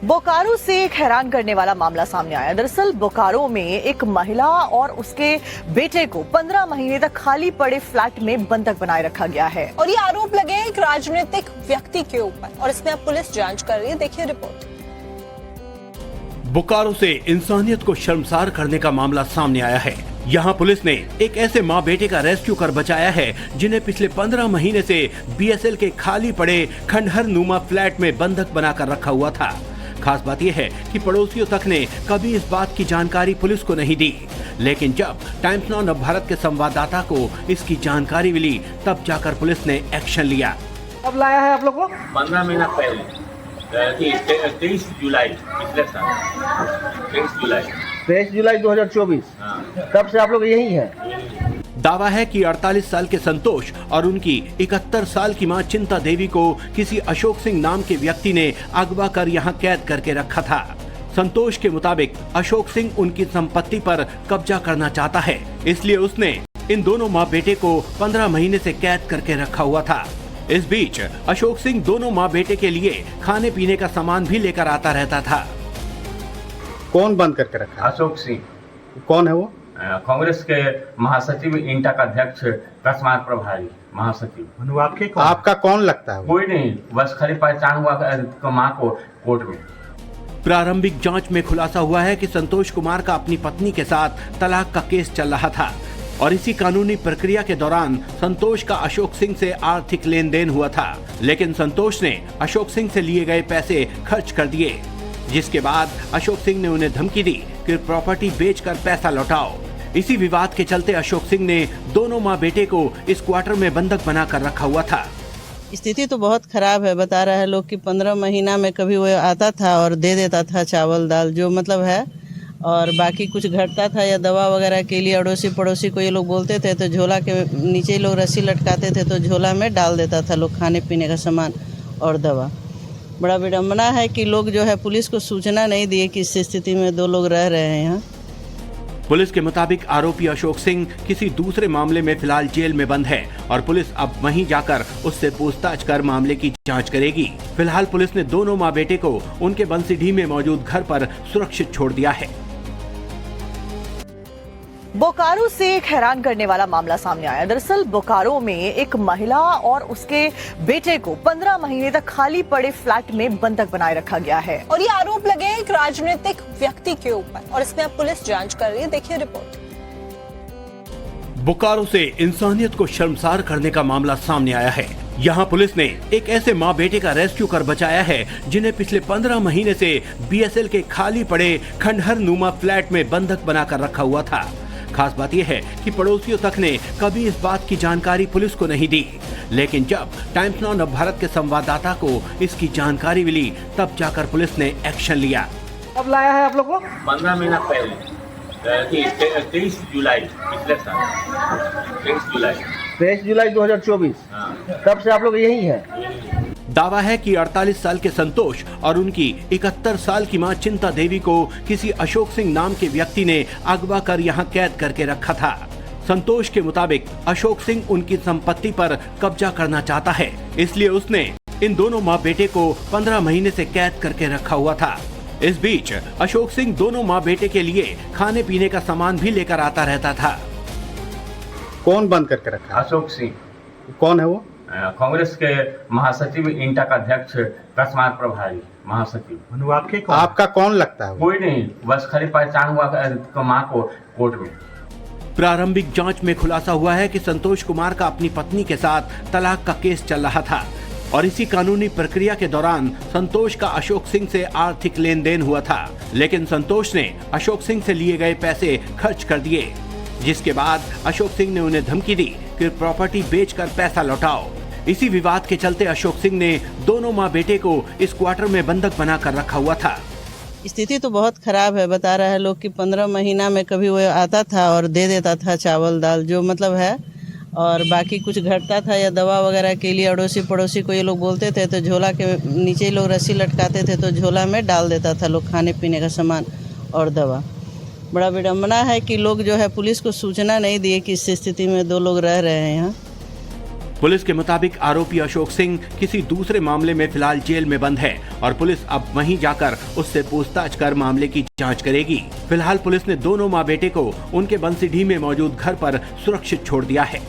बोकारो से एक हैरान करने वाला मामला सामने आया। दरअसल बोकारो में एक महिला और उसके बेटे को 15 महीने तक खाली पड़े फ्लैट में बंधक बनाए रखा गया है और ये आरोप लगे एक राजनीतिक व्यक्ति के ऊपर और इसमें अब पुलिस जांच कर रही है। देखिए रिपोर्ट। बोकारो से इंसानियत को शर्मसार करने का मामला सामने आया है। यहाँ पुलिस ने एक ऐसे माँ बेटे का रेस्क्यू कर बचाया है जिन्हें पिछले 15 महीने से बीएसएल के खाली पड़े खंडहर नुमा फ्लैट में बंधक बनाकर रखा हुआ था। खास बात यह है कि पड़ोसियों तक ने कभी इस बात की जानकारी पुलिस को नहीं दी, लेकिन जब टाइम्स नाउ नव भारत के संवाददाता को इसकी जानकारी मिली तब जाकर पुलिस ने एक्शन लिया। कब लाया है आप लोग को? 15 महीना पहले 23 जुलाई पिछले साल 23 जुलाई 2024। तब से आप लोग यही हैं? दावा है कि 48 साल के संतोष और उनकी 71 साल की मां चिंता देवी को किसी अशोक सिंह नाम के व्यक्ति ने अगवा कर यहां कैद करके रखा था। संतोष के मुताबिक अशोक सिंह उनकी संपत्ति पर कब्जा करना चाहता है, इसलिए उसने इन दोनों माँ बेटे को 15 महीने से कैद करके रखा हुआ था। इस बीच अशोक सिंह दोनों माँ बेटे के लिए खाने पीने का सामान भी लेकर आता रहता था। कौन बंद करके रखा? अशोक सिंह कौन है वो? कांग्रेस के महासचिव, इंटा का अध्यक्ष, कस्मात प्रभारी महासचिव। आपका कौन लगता है? कोई नहीं, बस खाली पहचान हुआ माँ को कोर्ट में। प्रारंभिक जांच में खुलासा हुआ है कि संतोष कुमार का अपनी पत्नी के साथ तलाक का केस चल रहा था और इसी कानूनी प्रक्रिया के दौरान संतोष का अशोक सिंह से आर्थिक लेन देन हुआ था, लेकिन संतोष ने अशोक सिंह से लिए गए पैसे खर्च कर दिए, जिसके बाद अशोक सिंह ने उन्हें धमकी दी कि प्रॉपर्टी बेचकर पैसा लौटाओ। इसी विवाद के चलते अशोक सिंह ने दोनों माँ बेटे को इस क्वार्टर में बंधक बना कर रखा हुआ था। स्थिति तो बहुत खराब है। बता रहा है लोग कि 15 महीना में कभी वो आता था और दे देता था चावल दाल जो मतलब है, और बाकी कुछ घटता था या दवा वगैरह के लिए अड़ोसी पड़ोसी को ये लोग बोलते थे तो झोला के नीचे लोग रस्सी लटकाते थे तो झोला में डाल देता था लोग खाने पीने का सामान और दवा। बड़ा विडम्बना है कि लोग जो है पुलिस को सूचना नहीं दिए कि इस स्थिति में दो लोग रह रहे हैं यहाँ। पुलिस के मुताबिक आरोपी अशोक सिंह किसी दूसरे मामले में फिलहाल जेल में बंद है और पुलिस अब वहीं जाकर उससे पूछताछ कर मामले की जांच करेगी। फिलहाल पुलिस ने दोनों माँ बेटे को उनके बंसीडीह में मौजूद घर पर सुरक्षित छोड़ दिया है। बोकारो से एक हैरान करने वाला मामला सामने आया। दरअसल बोकारो में एक महिला और उसके बेटे को 15 महीने तक खाली पड़े फ्लैट में बंधक बनाए रखा गया है और ये आरोप लगे एक राजनीतिक व्यक्ति के ऊपर और इसमें अब पुलिस जांच कर रही है। देखिए रिपोर्ट। बोकारो से इंसानियत को शर्मसार करने का मामला सामने आया है। यहाँ पुलिस ने एक ऐसे माँ बेटे का रेस्क्यू कर बचाया है जिन्हें पिछले 15 महीने से बीएसएल के खाली पड़े खंडहर नुमा फ्लैट में बंधक बनाकर रखा हुआ था। खास बात यह है कि पड़ोसियों तक ने कभी इस बात की जानकारी पुलिस को नहीं दी, लेकिन जब टाइम्स नाउ नव भारत के संवाददाता को इसकी जानकारी मिली तब जाकर पुलिस ने एक्शन लिया। कब लाया है आप लोग को? 15 महीना पहले 23 जुलाई पिछले साल 23 जुलाई 2024। तब से आप लोग यही हैं? दावा है कि 48 साल के संतोष और उनकी 71 साल की मां चिंता देवी को किसी अशोक सिंह नाम के व्यक्ति ने अगवा कर यहां कैद करके रखा था। संतोष के मुताबिक अशोक सिंह उनकी संपत्ति पर कब्जा करना चाहता है, इसलिए उसने इन दोनों माँ बेटे को 15 महीने से कैद करके रखा हुआ था। इस बीच अशोक सिंह दोनों माँ बेटे के लिए खाने पीने का सामान भी लेकर आता रहता था। कौन बंद करके रखा? अशोक सिंह कौन है वो? कांग्रेस के महासचिव, इंटा का अध्यक्ष, कस्मात प्रभारी महासचिव। आपका कौन लगता है? कोई नहीं, बस खाली पहचान हुआ माँ को कोर्ट में। प्रारंभिक जांच में खुलासा हुआ है कि संतोष कुमार का अपनी पत्नी के साथ तलाक का केस चल रहा था और इसी कानूनी प्रक्रिया के दौरान संतोष का अशोक सिंह से आर्थिक लेन देन हुआ था, लेकिन संतोष ने अशोक सिंह से लिए गए पैसे खर्च कर दिए, जिसके बाद अशोक सिंह ने उन्हें धमकी दी कि प्रॉपर्टी बेचकर पैसा लौटाओ। इसी विवाद के चलते अशोक सिंह ने दोनों माँ बेटे को इस क्वार्टर में बंधक बना कर रखा हुआ था। स्थिति तो बहुत खराब है। बता रहा है लोग कि 15 महीना में कभी वो आता था और दे देता था चावल दाल जो मतलब है, और बाकी कुछ घटता था या दवा वगैरह के लिए अड़ोसी पड़ोसी को ये लोग बोलते थे तो झोला के नीचे लोग रस्सी लटकाते थे तो झोला में डाल देता था लोग खाने पीने का सामान और दवा। बड़ा विडम्बना है कि लोग जो है पुलिस को सूचना नहीं दिए कि इस स्थिति में दो लोग रह रहे हैं यहाँ। पुलिस के मुताबिक आरोपी अशोक सिंह किसी दूसरे मामले में फिलहाल जेल में बंद है और पुलिस अब वहीं जाकर उससे पूछताछ कर मामले की जांच करेगी। फिलहाल पुलिस ने दोनों मां बेटे को उनके बंसीडीह में मौजूद घर पर सुरक्षित छोड़ दिया है।